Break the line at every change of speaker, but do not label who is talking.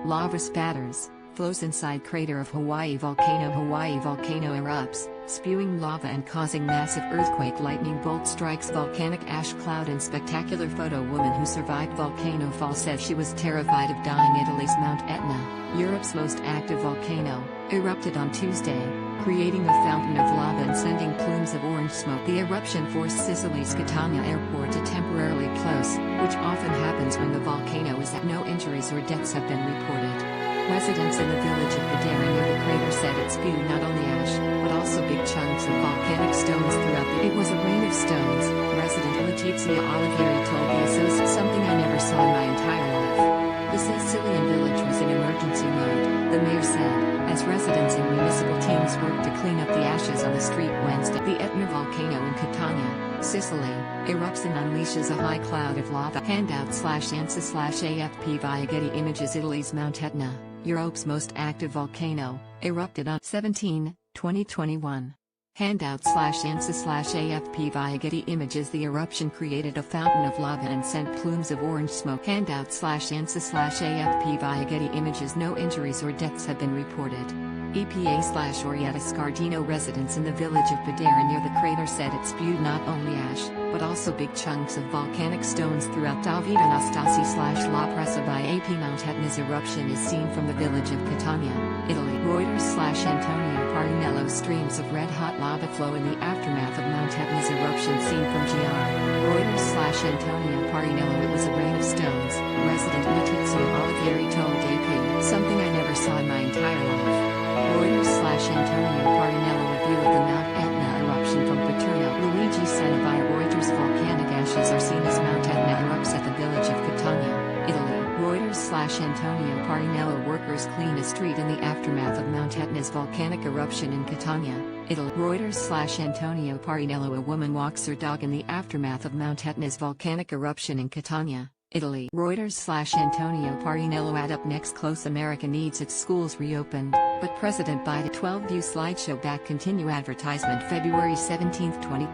Lava spatters, flows inside crater of Hawaii volcano erupts, spewing lava and causing massive earthquake. Lightning bolt strikes volcanic ash cloud in spectacular photo. Woman who survived volcano fall says she was terrified of dying. Italy's Mount Etna, Europe's most active volcano, erupted on Tuesday, creating a fountain of lava and sending plumes of orange smoke. The eruption forced Sicily's Catania airport to temporarily close, which often happens when the volcano is at. No injuries or deaths have been reported. Residents in the village of Pedara near the crater said it spewed not only ash, but also big chunks of volcanic stones throughout the. It was a rain of stones, resident Letizia Olivieri told the Associated. Something I never saw in my entire life. The Sicilian village was in emergency mode, the mayor said, as residents and municipal teams worked to clean up the ashes on the street Wednesday. The Etna volcano in Catania, Sicily, erupts and unleashes a high cloud of lava. Handout/ANSA/AFP via Getty Images. Italy's Mount Etna, Europe's most active volcano, erupted on 17/2021. Handout/ANSA/AFP via Getty Images. The eruption created a fountain of lava and sent plumes of orange smoke. Handout/ANSA/AFP via Getty Images. No injuries or deaths have been reported. EPA/ORIETTA SCARDINO residents in the village of Pedara near the crater said it spewed not only ash, but also big chunks of volcanic stones throughout. Davide Anastasi/LaPresse via AP Mount Etna's eruption is seen from the village of Catania, Italy. Reuters/Antonio Parrinello Streams of red-hot lava flow in the aftermath of Mount Etna's eruption seen from Giarre. Reuters/Antonio Parrinello. It was a rain of stones, resident Letizia Olivieri told AP. Something I never saw in my entire life. Reuters/Antonio Parrinello. A view of the Mount Etna eruption from Paterno. LUIGI SENNA via REUTERS Volcanic ashes are seen as Mount Etna erupts at the village of Catania, Italy. Reuters/Antonio Parrinello. Workers clean a street in the aftermath of Mount Etna's volcanic eruption in Catania, Italy. Reuters/Antonio Parrinello. A woman walks her dog in the aftermath of Mount Etna's volcanic eruption in Catania, Italy. Reuters/Antonio Parrinello. Add up next. Close. America needs its schools reopened, but President Biden. 12 view slideshow back. Continue. Advertisement February 17, 20.